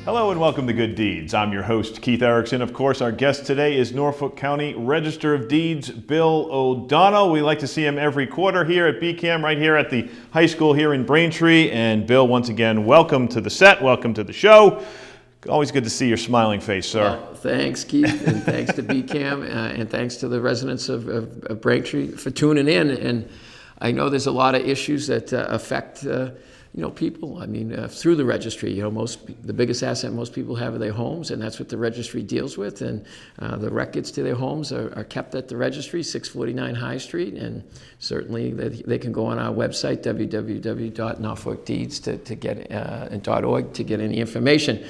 Hello and welcome to Good Deeds. I'm your host, Keith Erickson. Of course, our guest today is Norfolk County Register of Deeds, Bill O'Donnell. We like to see him every quarter here at BCAM, right here at the high school here in Braintree. And Bill, once again, welcome to the set, welcome to the show. Always good to see your smiling face, sir. Well, thanks, Keith, and thanks to BCAM, and thanks to the residents of Braintree for tuning in. And I know there's a lot of issues that affect people. I mean, through the registry, the biggest asset most people have are their homes, and that's what the registry deals with. And the records to their homes are kept at the registry, 649 High Street, and certainly they can go on our website, www.norfolkdeeds and .org to get any information.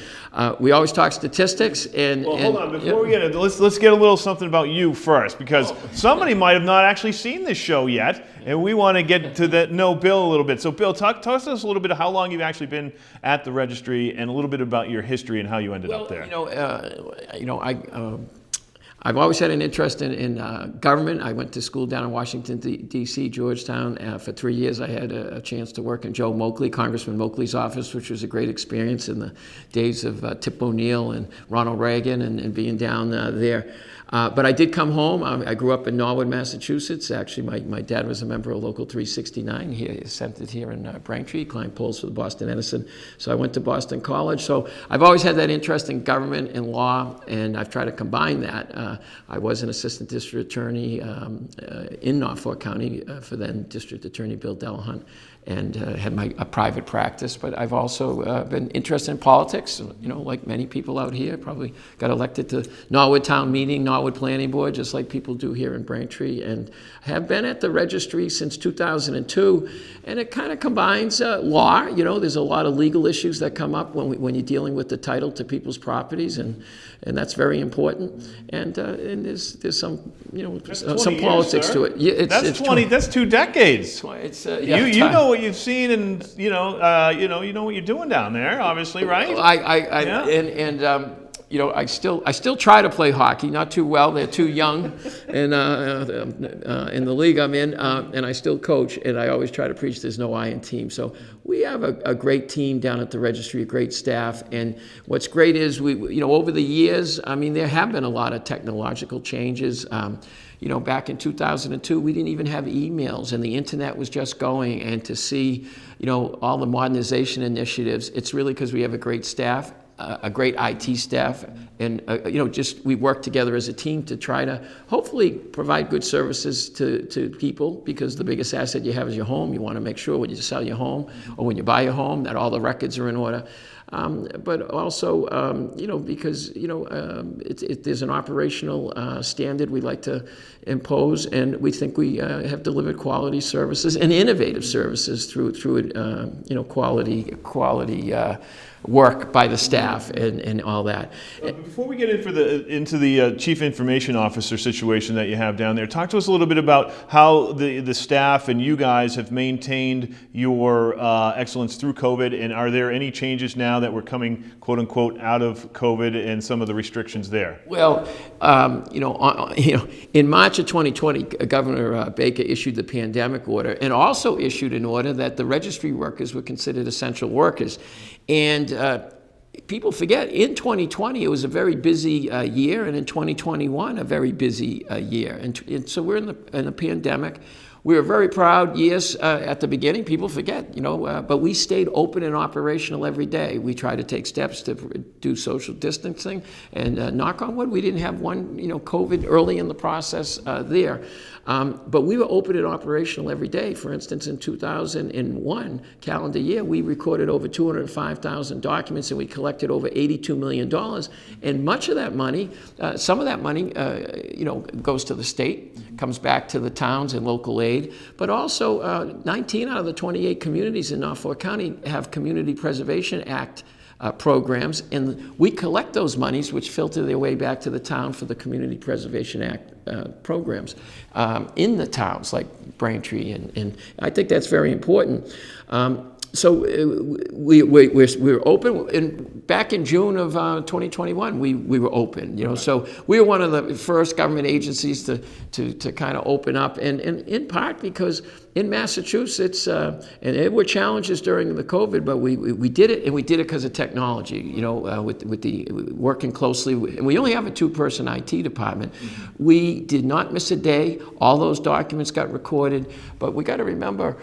We always talk statistics. Hold on, before we get it, let's get a little something about you first, because somebody might have not actually seen this show yet, and we want to get to know Bill a little bit. So, Bill, talk to us a little bit of how long you've actually been at the registry, and a little bit about your history and how you ended up there. I've always had an interest in government. I went to school down in Washington, D.C., Georgetown. For 3 years, I had a chance to work in Congressman Moakley's office, which was a great experience in the days of Tip O'Neill and Ronald Reagan and being down there. But I did come home. I grew up in Norwood, Massachusetts. Actually, my dad was a member of Local 369. He centered here in Braintree, climbed poles for the Boston Edison. So I went to Boston College. So I've always had that interest in government and law, and I've tried to combine that. I was an assistant district attorney in Norfolk County for then District Attorney Bill Delahunt, and had a private practice. But I've also been interested in politics. Like many people out here, probably got elected to Norwood Town Meeting, Norwood Planning Board, just like people do here in Braintree, and have been at the registry since 2002. And it kind of combines law. There's a lot of legal issues that come up when you're dealing with the title to people's properties, and that's very important. And there's some some politics to it. Yeah, that's 20. That's 2 decades. It's you know what you've seen, and you know what you're doing down there. Obviously, right? I still try to play hockey, not too well. They're too young, and in the league I'm in, and I still coach. And I always try to preach there's no I in team. So we have a great team down at the registry, a great staff. And what's great is we over the years, I mean, there have been a lot of technological changes. Back in 2002, we didn't even have emails, and the internet was just going. And to see, all the modernization initiatives, it's really because we have a great staff. A great IT staff, and we work together as a team to try to hopefully provide good services to people, because the biggest asset you have is your home. You want to make sure when you sell your home or when you buy your home that all the records are in order. But also, because there's an operational standard we like to impose, and we think we have delivered quality services and innovative services through quality work by the staff and all that. Before we get into the chief information officer situation that you have down there, talk to us a little bit about how the staff and you guys have maintained your excellence through COVID, and are there any changes now that we're coming, quote unquote, out of COVID and some of the restrictions there? Well, in March of 2020, Governor Baker issued the pandemic order, and also issued an order that the registry workers were considered essential workers. And people forget, in 2020, it was a very busy year, and in 2021, a very busy year. And so we're in the pandemic. We were very proud, yes, at the beginning. People forget, but we stayed open and operational every day. We tried to take steps to do social distancing, and knock on wood, we didn't have one, COVID early in the process there. But we were open and operational every day. For instance, in 2001 calendar year, we recorded over 205,000 documents, and we collected over $82 million. And much of that money, some of that money, goes to the state, comes back to the towns and local aid. But also, 19 out of the 28 communities in Norfolk County have Community Preservation Act programs, and we collect those monies, which filter their way back to the town for the Community Preservation Act programs in the towns like Braintree, and I think that's very important. So we're open. And back in June of 2021, we were open. So we were one of the first government agencies to kind of open up, and in part because in Massachusetts, and there were challenges during the COVID, but we did it, and we did it because of technology. With the working closely, and we only have a 2-person IT department. Mm-hmm. We did not miss a day. All those documents got recorded, but we got to remember.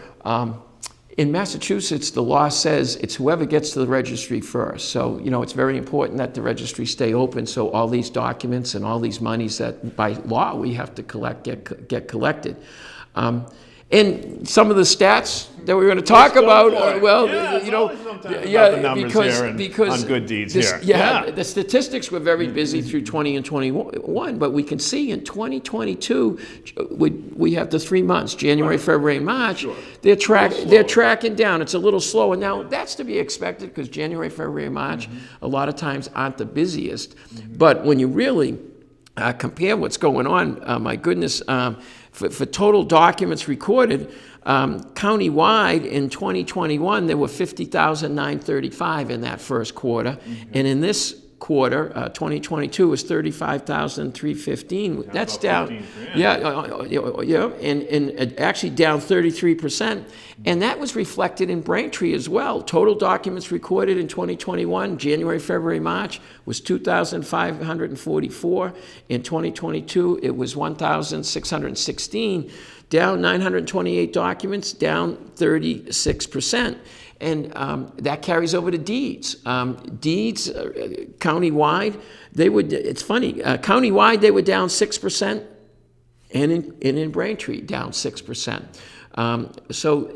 In Massachusetts, the law says it's whoever gets to the registry first. So, it's very important that the registry stay open so all these documents and all these monies that by law we have to collect get collected. And some of the stats that we're going to talk about, because on good deeds here. The statistics were very busy through 20 and 21, but we can see in 2022, we have the 3 months, January, February, and March. Sure. They're tracking down. It's a little slower. Now, that's to be expected because January, February, and March, a lot of times aren't the busiest. But when you really compare what's going on, my goodness, for total documents recorded, countywide in 2021, there were 50,935 in that first quarter. Mm-hmm. And in this quarter, 2022 was 35,315. That's down. And actually down 33%. And that was reflected in Braintree as well. Total documents recorded in 2021, January, February, March, was 2,544. In 2022, it was 1,616, down 928 documents, down 36%. And that carries over to deeds. Deeds, countywide, it's funny, countywide they were down 6%, and in Braintree down 6%. So,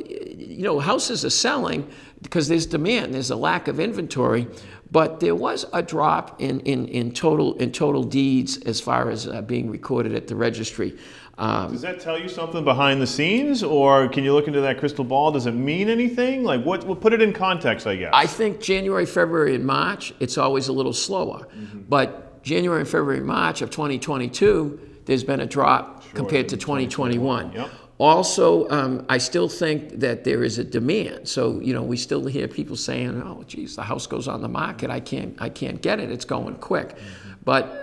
houses are selling because there's demand, there's a lack of inventory, but there was a drop in total deeds as far as being recorded at the registry. Does that tell you something behind the scenes, or can you look into that crystal ball? Does it mean anything? Like, what? We'll put it in context, I guess. I think January, February, and March, it's always a little slower. Mm-hmm. But January, February, and March of 2022, there's been a drop compared to 2021. Yep. Also, I still think that there is a demand. So, we still hear people saying, "Oh, geez, the house goes on the market. I can't get it. It's going quick." Mm-hmm. But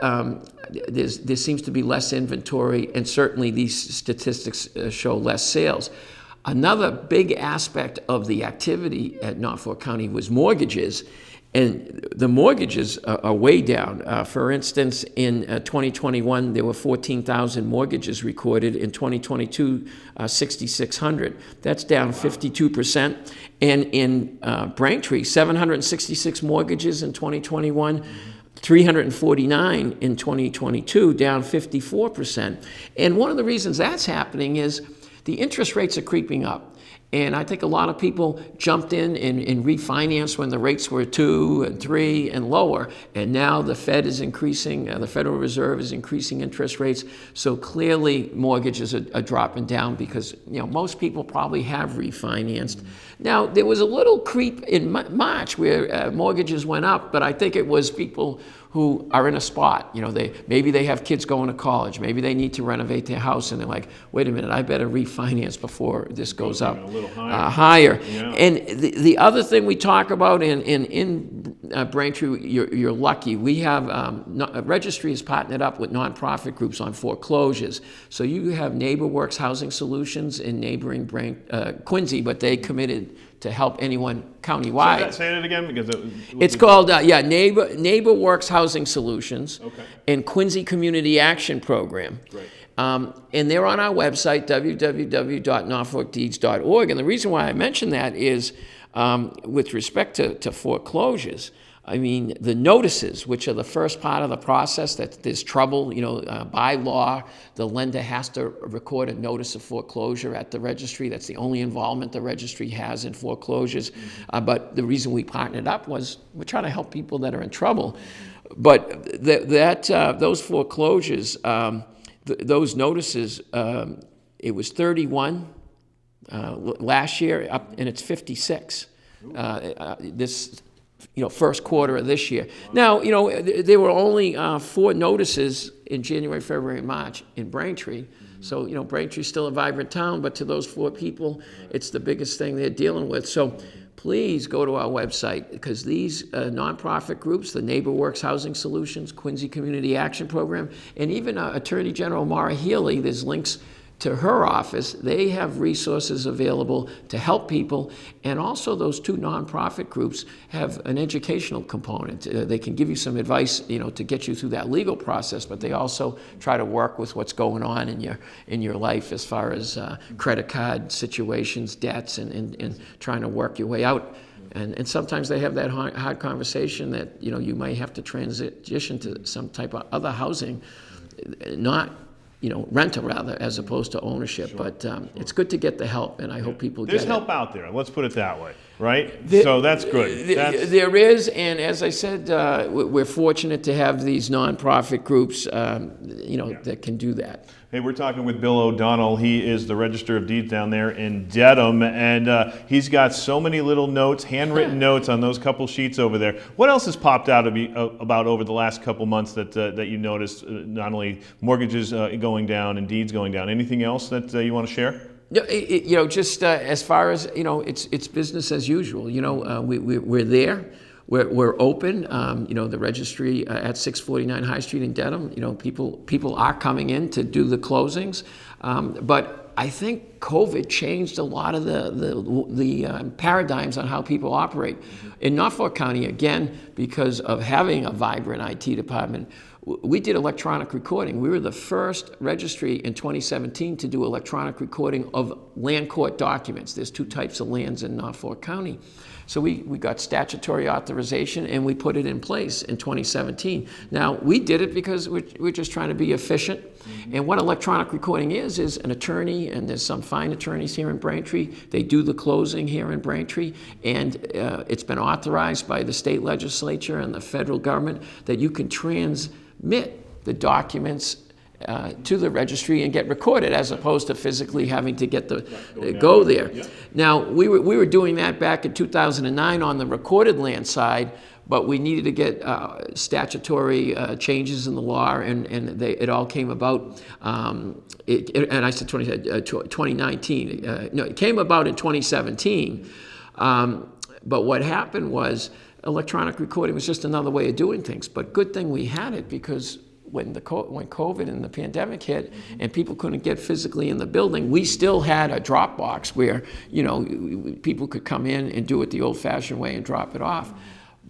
there seems to be less inventory, and certainly these statistics show less sales. Another big aspect of the activity at Norfolk County was mortgages, and the mortgages are way down. For instance, in 2021, there were 14,000 mortgages recorded. In 2022, 6,600. That's down 52%. And in Braintree, 766 mortgages in 2021. 349 in 2022, down 54%. And one of the reasons that's happening is the interest rates are creeping up. And I think a lot of people jumped in and refinanced when the rates were 2 and 3 and lower. And now the Fed is increasing, the Federal Reserve is increasing interest rates. So clearly mortgages are dropping down because most people probably have refinanced. Now, there was a little creep in March where mortgages went up, but I think it was people who are in a spot. Maybe they have kids going to college. Maybe they need to renovate their house, and they're like, wait a minute, I better refinance before this goes up a little higher. Yeah. And the other thing we talk about in Braintree, you're lucky. We have a Registry is partnered up with nonprofit groups on foreclosures. So you have NeighborWorks Housing Solutions in neighboring Quincy, but they committed to help anyone countywide. Say that again, because it's called NeighborWorks Housing Solutions, and Quincy Community Action Program. Great. And they're on our website, www.norfolkdeeds.org. And the reason why I mention that is with respect to foreclosures. I mean, the notices, which are the first part of the process, that there's trouble, by law, the lender has to record a notice of foreclosure at the registry. That's the only involvement the registry has in foreclosures. Mm-hmm. But the reason we partnered up was we're trying to help people that are in trouble. But those foreclosures, those notices, it was 31 last year, and it's 56 this first quarter of this year. Now, there were only 4 notices in January, February, and March in Braintree. Mm-hmm. So, Braintree's still a vibrant town, but to those 4 people, it's the biggest thing they're dealing with. So please go to our website, because these nonprofit groups, the NeighborWorks Housing Solutions, Quincy Community Action Program, and even Attorney General Maura Healey, there's links to her office. They have resources available to help people, and also those two nonprofit groups have an educational component. They can give you some advice, to get you through that legal process, but they also try to work with what's going on in your life as far as credit card situations, debts, and trying to work your way out. And sometimes they have that hard conversation that you might have to transition to some type of other housing, not rental rather, as opposed to ownership. Sure. But it's good to get the help, and I hope people get it. There's help out there, let's put it that way, right? So that's good. There is, and as I said, we're fortunate to have these nonprofit groups, that can do that. Hey, we're talking with Bill O'Donnell. He is the Register of Deeds down there in Dedham, and he's got so many little notes, handwritten notes on those couple sheets over there. What else has popped out about over the last couple months that you noticed, not only mortgages going down and deeds going down? Anything else that you want to share? Just as far as, it's business as usual. We're there. We're open. The registry at 649 High Street in Dedham. People are coming in to do the closings, but I think COVID changed a lot of the paradigms on how people operate. In Norfolk County, again, because of having a vibrant IT department, we did electronic recording. We were the first registry in 2017 to do electronic recording of land court documents. There's two types of lands in Norfolk County. So we got statutory authorization, and we put it in place in 2017. Now, we did it because we're just trying to be efficient. And what electronic recording is an attorney, and there's some fine attorneys here in Braintree. They do the closing here in Braintree, and it's been authorized by the state legislature and the federal government that you can transmit the documents to the registry and get recorded, as opposed to physically having to go there. Yeah. Now, we were doing that back in 2009 on the recorded land side, but we needed to get statutory changes in the law, and it all came about. And I said 2019. No, it came about in 2017. But what happened was electronic recording was just another way of doing things. But good thing we had it, because when COVID and the pandemic hit and people couldn't get physically in the building, we still had a drop box where people could come in and do it the old-fashioned way and drop it off.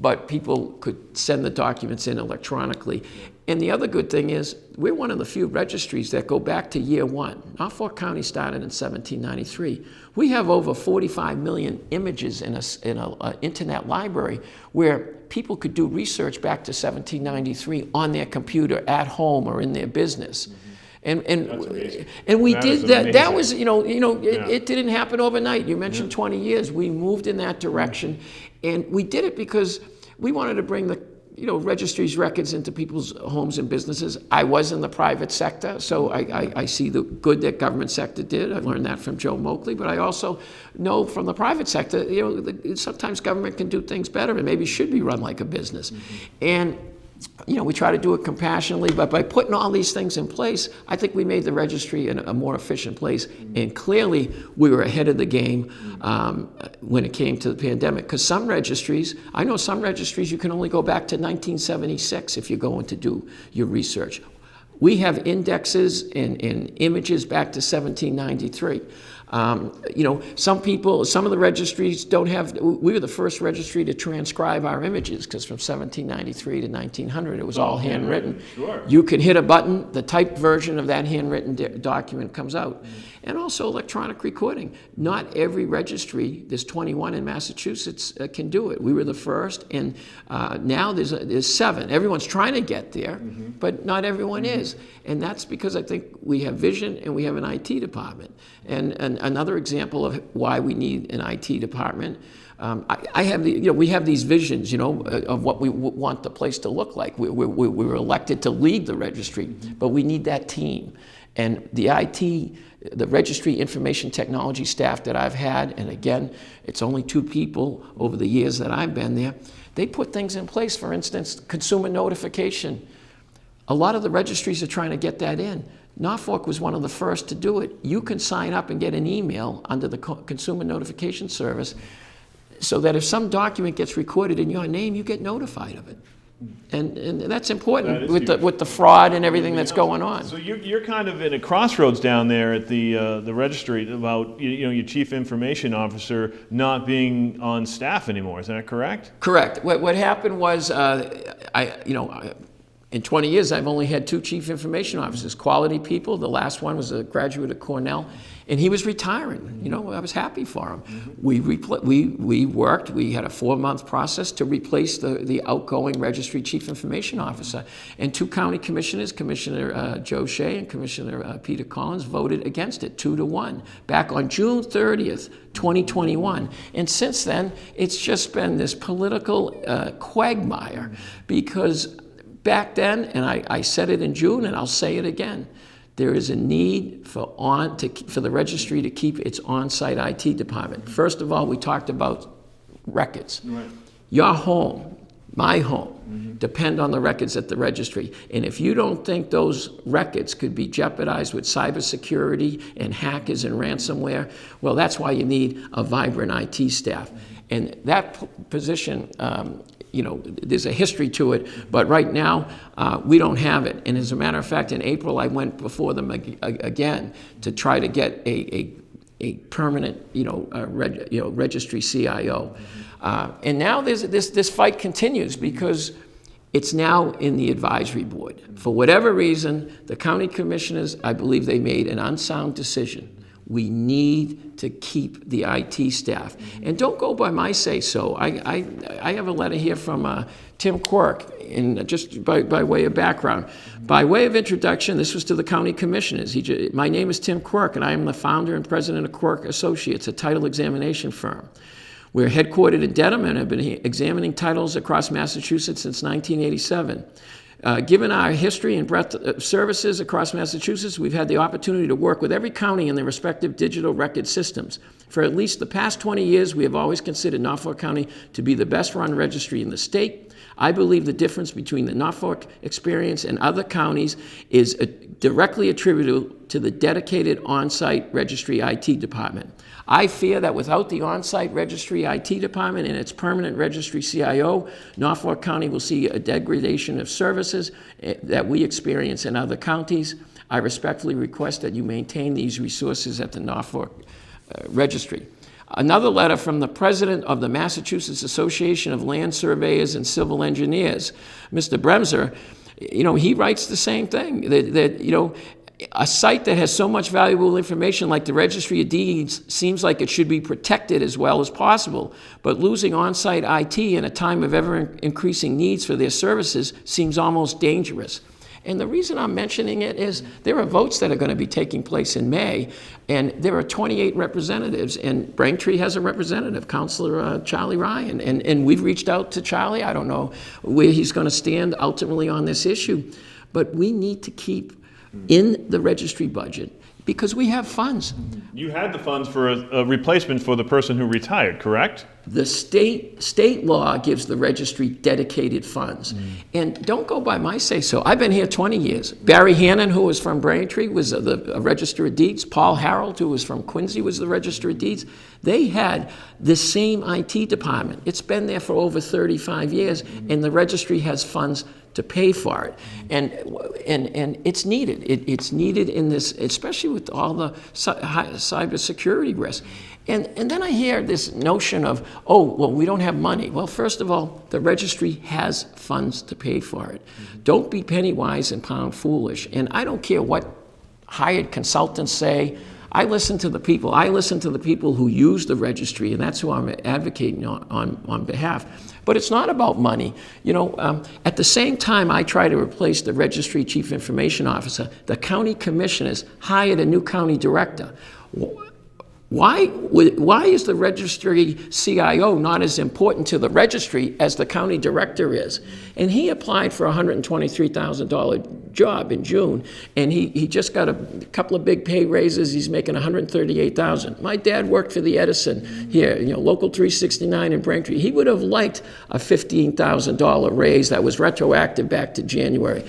But people could send the documents in electronically. And the other good thing is we're one of the few registries that go back to year one. Norfolk County started in 1793. We have over 45 million images in an internet library where people could do research back to 1793 on their computer at home or in their business. And we did that. That was, it didn't happen overnight. You mentioned 20 years. We moved in that direction, and we did it because we wanted to bring the registry's records into people's homes and businesses. I was in the private sector, so I see the good that government sector did. I learned that from Joe Moakley, but I also know from the private sector, sometimes government can do things better and maybe should be run like a business. And we try to do it compassionately, but by putting all these things in place, I think we made the registry a more efficient place. And clearly, we were ahead of the game when it came to the pandemic. Because I know some registries, you can only go back to 1976 if you're going to do your research. We have indexes and images back to 1793. Some of the registries don't have. We were the first registry to transcribe our images, because from 1793 to 1900 it was all handwritten. Sure. You can hit a button, the typed version of that handwritten document comes out. And also electronic recording. Not every registry, there's 21 in Massachusetts, can do it. We were the first, and now there's 7. Everyone's trying to get there, but not everyone is. And that's because I think we have vision and we have an IT department. And another example of why we need an IT department, we have these visions, of what we want the place to look like. We were elected to lead the registry, but we need that team. And the registry information technology staff that I've had, and again, it's only 2 people over the years that I've been there, they put things in place. For instance, consumer notification. A lot of the registries are trying to get that in. Norfolk was one of the first to do it. You can sign up and get an email under the consumer notification service so that if some document gets recorded in your name, you get notified of it. And that's important with the fraud and everything that's going on. So you're kind of in a crossroads down there at the registry about your chief information officer not being on staff anymore. Is that correct? Correct. What happened was in 20 years, I've only had 2 chief information officers, quality people. The last one was a graduate of Cornell, and he was retiring. I was happy for him. We worked. We had a 4-month process to replace the outgoing registry chief information officer. And 2 county commissioners, Commissioner Joe Shea and Commissioner Peter Collins, voted against it 2-1 back on June 30th, 2021. And since then, it's just been this political quagmire because back then, and I said it in June, and I'll say it again, there is a need for the registry to keep its on-site IT department. First of all, we talked about records. Right. Your home, my home, depend on the records at the registry. And if you don't think those records could be jeopardized with cybersecurity and hackers and ransomware, well, that's why you need a vibrant IT staff. And that position, there's a history to it, but right now we don't have it. And as a matter of fact, in April, I went before them again to try to get a permanent, registry CIO. And now this fight continues because it's now in the advisory board. For whatever reason, the county commissioners, I believe they made an unsound decision. We need to keep the IT staff. And don't go by my say-so. I have a letter here from Tim Quirk, just by way of background. By way of introduction, this was to the county commissioners. My name is Tim Quirk, and I am the founder and president of Quirk Associates, a title examination firm. We're headquartered in Dedham and have been examining titles across Massachusetts since 1987. Given our history and breadth of services across Massachusetts, we've had the opportunity to work with every county in their respective digital record systems. For at least the past 20 years, we have always considered Norfolk County to be the best-run registry in the state. I believe the difference between the Norfolk experience and other counties is directly attributable to the dedicated on-site registry IT department. I fear that without the on-site registry IT department and its permanent registry CIO, Norfolk County will see a degradation of services that we experience in other counties. I respectfully request that you maintain these resources at the Norfolk Registry. Another letter from the president of the Massachusetts Association of Land Surveyors and Civil Engineers, Mr. Bremser. He writes the same thing, that a site that has so much valuable information like the Registry of Deeds seems like it should be protected as well as possible, but losing on-site IT in a time of ever-increasing needs for their services seems almost dangerous. And the reason I'm mentioning it is there are votes that are going to be taking place in May, and there are 28 representatives, and Braintree has a representative, Councilor Charlie Ryan, and we've reached out to Charlie. I don't know where he's going to stand ultimately on this issue, but we need to keep in the registry budget because we have funds. You had the funds for a replacement for the person who retired, correct? The state law gives the registry dedicated funds. And don't go by my say-so. I've been here 20 years. Barry Hannon, who was from Braintree, was a Register of Deeds. Paul Harold, who was from Quincy, was the Register of Deeds. They had the same IT department. It's been there for over 35 years, and the registry has funds to pay for it. And it's needed. It's needed in this, especially with all the cybersecurity risks. And then I hear this notion of, we don't have money. Well, first of all, the registry has funds to pay for it. Don't be penny wise and pound foolish. And I don't care what hired consultants say. I listen to the people. I listen to the people who use the registry, and that's who I'm advocating on behalf. But it's not about money. At the same time I try to replace the registry chief information officer, the county commissioners hired a new county director. Why is the registry CIO not as important to the registry as the county director is? And he applied for a $123,000 job in June, and he just got a couple of big pay raises. He's making $138,000. My dad worked for the Edison here, Local 369 in Braintree. He would have liked a $15,000 raise that was retroactive back to January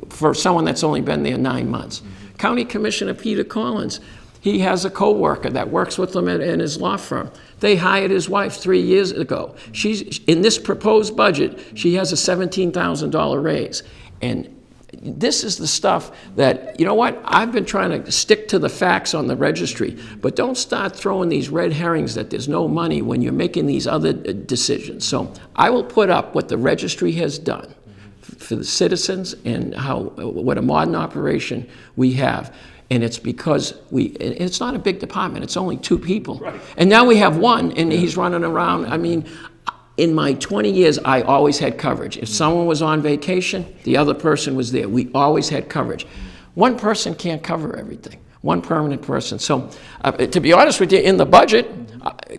for someone that's only been there 9 months. County Commissioner Peter Collins, he has a co-worker that works with him in his law firm. They hired his wife 3 years ago. She's in this proposed budget, she has a $17,000 raise. And this is the stuff that, you know what, I've been trying to stick to the facts on the registry, but don't start throwing these red herrings that there's no money when you're making these other decisions. So I will put up what the registry has done for the citizens and what a modern operation we have. And it's because it's not a big department, it's only 2 people. Right. And now we have one, and he's running around. I mean, in my 20 years, I always had coverage. If someone was on vacation, the other person was there. We always had coverage. One person can't cover everything, one permanent person. So to be honest with you, in the budget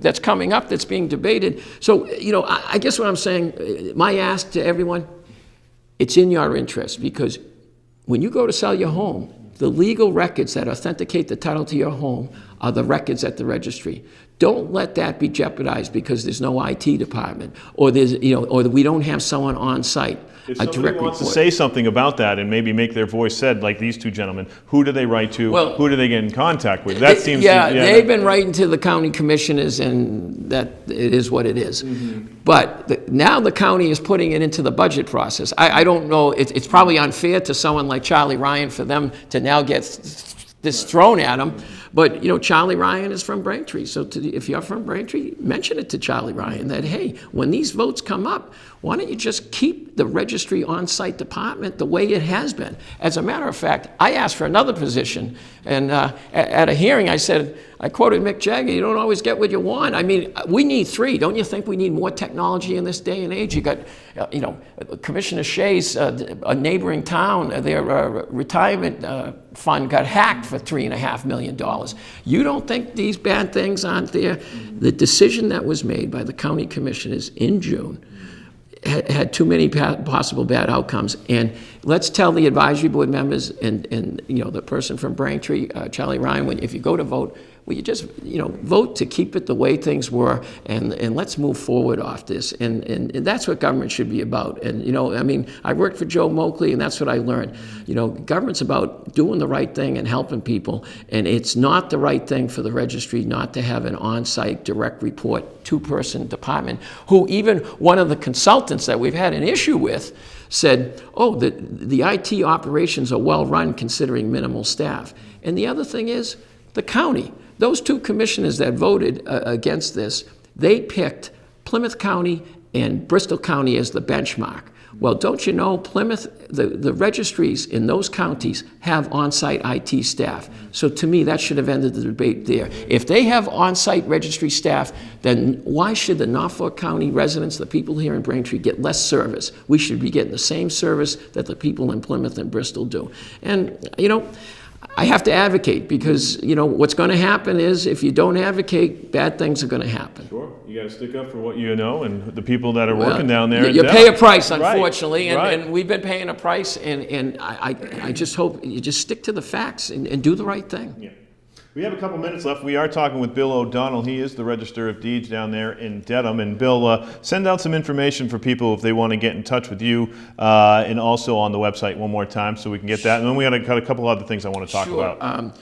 that's coming up, that's being debated, so, you know, I guess what I'm saying, my ask to everyone, it's in your interest, because when you go to sell your home, the legal records that authenticate the title to your home are the records at the registry. Don't let that be jeopardized because there's no IT department, or or we don't have someone on site. If somebody wants to say something about that and maybe make their voice said, like these 2 gentlemen, who do they write to? Well, who do they get in contact with? That seems they've been writing to the county commissioners, and that it is what it is. Mm-hmm. But now the county is putting it into the budget process. I don't know, it's probably unfair to someone like Charlie Ryan for them to now get this thrown at them. But, you know, Charlie Ryan is from Braintree. So if you're from Braintree, mention it to Charlie Ryan that, hey, when these votes come up, why don't you just keep the registry on-site department the way it has been? As a matter of fact, I asked for another position. And at a hearing, I quoted Mick Jagger, you don't always get what you want. I mean, we need 3. Don't you think we need more technology in this day and age? You got, Commissioner Shea's, a neighboring town, their retirement fund got hacked for $3.5 million. You don't think these bad things aren't there? The decision that was made by the county commissioners in June had too many possible bad outcomes. And let's tell the advisory board members and the person from Braintree, Charlie Ryan, if you go to vote, will you just vote to keep it the way things were, and let's move forward off this. And that's what government should be about. And I mean, I worked for Joe Moakley, and that's what I learned. Government's about doing the right thing and helping people, and it's not the right thing for the registry not to have an on-site direct report 2-person department, who even one of the consultants that we've had an issue with said, oh, the IT operations are well run considering minimal staff. And the other thing is the county. Those 2 commissioners that voted against this, they picked Plymouth County and Bristol County as the benchmark. Well, don't you know, Plymouth, the registries in those counties have on-site IT staff. So to me, that should have ended the debate there. If they have on-site registry staff, then why should the Norfolk County residents, the people here in Braintree, get less service? We should be getting the same service that the people in Plymouth and Bristol do. And, I have to advocate, because, what's going to happen is if you don't advocate, bad things are going to happen. Sure. You got to stick up for what you know and the people that are working down there. You pay a price, unfortunately, right. And we've been paying a price, and I just hope you just stick to the facts and do the right thing. Yeah. We have a couple minutes left. We are talking with Bill O'Donnell. He is the Register of Deeds down there in Dedham. And Bill, send out some information for people if they want to get in touch with you, and also on the website one more time so we can get that. And then we got a couple other things I want to talk about.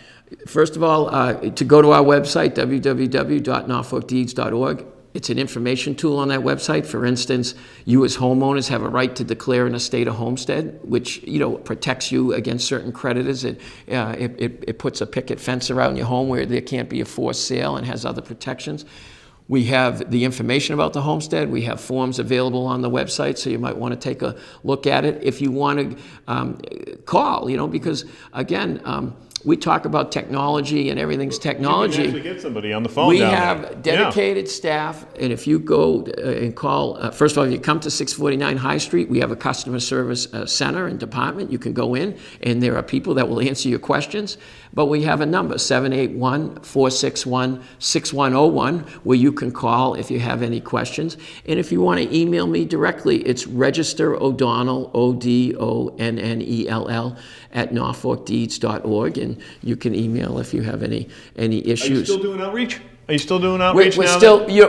First of all, to go to our website, www.norfolkdeeds.org. It's an information tool on that website. For instance, you as homeowners have a right to declare an estate a homestead, which protects you against certain creditors. It puts a picket fence around your home where there can't be a forced sale, and has other protections. We have the information about the homestead. We have forms available on the website, so you might want to take a look at it. If you want to call, because again, we talk about technology and everything's technology. You can actually get somebody on the phone. We have dedicated staff, and if you go and call, first of all, if you come to 649 High Street, we have a customer service center and department. You can go in, and there are people that will answer your questions. But we have a number, 781-461-6101, where you can call if you have any questions. And if you want to email me directly, it's Register O'Donnell, ODONNELL, @norfolkdeeds.org, and you can email if you have any issues. Are you still doing outreach? Are you still doing outreach We're now? still, there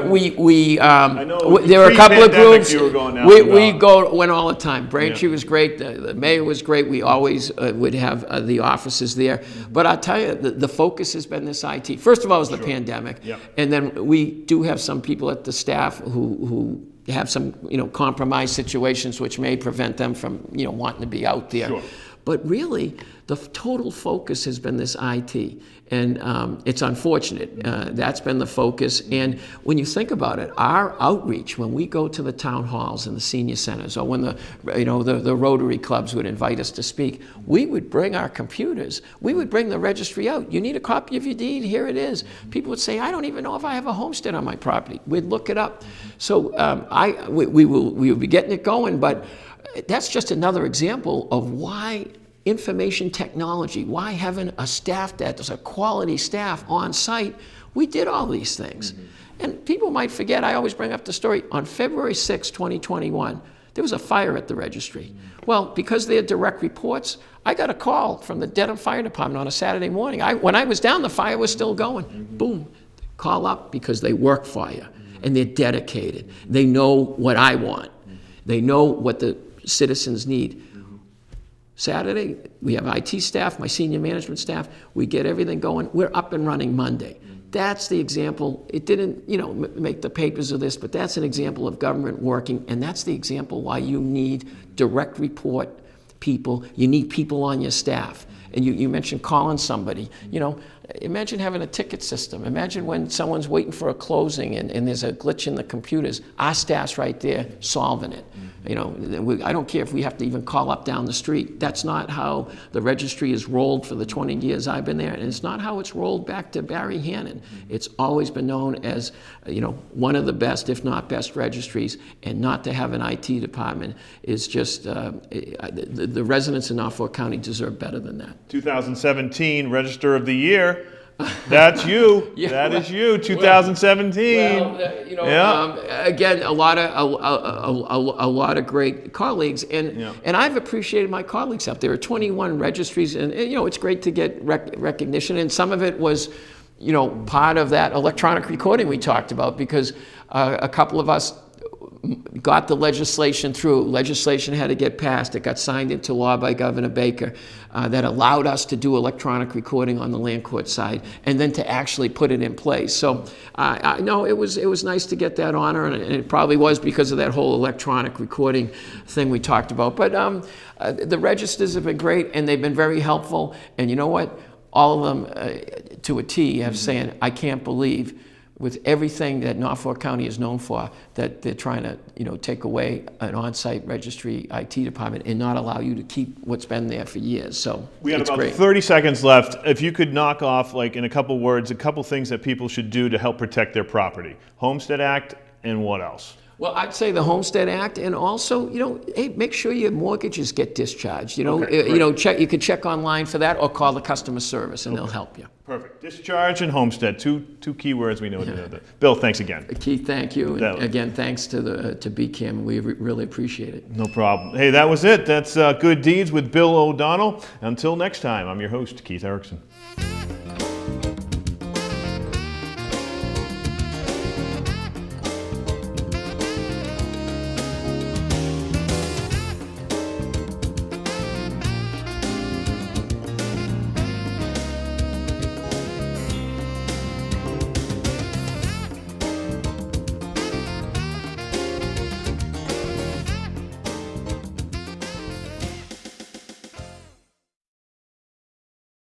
are a couple of pre-pandemic groups. you were going out We and went all the time. Braintree was great. The mayor was great. We always would have the offices there. But I'll tell you, the focus has been this IT. First of all, it was the pandemic. Yep. And then we do have some people at the staff who have some, compromised situations which may prevent them from, wanting to be out there. Sure. But really, the total focus has been this IT, and it's unfortunate. That's been the focus. And when you think about it, our outreach, when we go to the town halls and the senior centers, or when the Rotary clubs would invite us to speak, we would bring our computers. We would bring the registry out. You need a copy of your deed? Here it is. People would say, I don't even know if I have a homestead on my property. We'd look it up. So we will be getting it going, but that's just another example of why information technology, why having a staff that's a quality staff on site, we did all these things. And people might forget, I always bring up the story, on February 6, 2021, there was a fire at the registry. Well, because they had direct reports, I got a call from the Dedham Fire Department on a Saturday morning. When I was down, the fire was still going. Boom, call up, because they work for you, and they're dedicated. They know what I want. They know what the citizens need. Saturday, we have IT staff, my senior management staff, we get everything going. We're up and running Monday. That's the example. It didn't, make the papers of this, but that's an example of government working, and that's the example why you need direct report people. You need people on your staff. And you mentioned calling somebody. Imagine having a ticket system. Imagine when someone's waiting for a closing and there's a glitch in the computers. Our staff's right there solving it. I don't care if we have to even call up down the street. That's not how the registry is rolled for the 20 years I've been there, and it's not how it's rolled back to Barry Hannon. It's always been known as, one of the best, if not best, registries, and not to have an IT department is just, the residents in Norfolk County deserve better than that. 2017 Register of the Year. That's you. Yeah, that is you. 2017. Again, a lot of great colleagues, and I've appreciated my colleagues out there. There are 21 registries, and it's great to get recognition, and some of it was, part of that electronic recording we talked about, because a couple of us got the legislation through. Legislation had to get passed. It got signed into law by Governor Baker that allowed us to do electronic recording on the land court side, and then to actually put it in place. So no, it was nice to get that honor, and it probably was because of that whole electronic recording thing we talked about. But the registers have been great, and they've been very helpful. And you know what? All of them, to a T, have saying, I can't believe, with everything that Norfolk County is known for, that they're trying to, take away an on-site registry IT department and not allow you to keep what's been there for years. So we got it's about great. 30 seconds left. If you could knock off, in a couple words, a couple things that people should do to help protect their property. Homestead Act, and what else? Well, I'd say the Homestead Act, and also, hey, make sure your mortgages get discharged. Okay, you can check online for that, or call the customer service, and they'll help you. Perfect. Discharge and homestead, two key words we know. Bill, thanks again. Keith, thank you. And again, thanks to BCAM. We really appreciate it. No problem. Hey, that was it. That's Good Deeds with Bill O'Donnell. Until next time, I'm your host, Keith Erickson.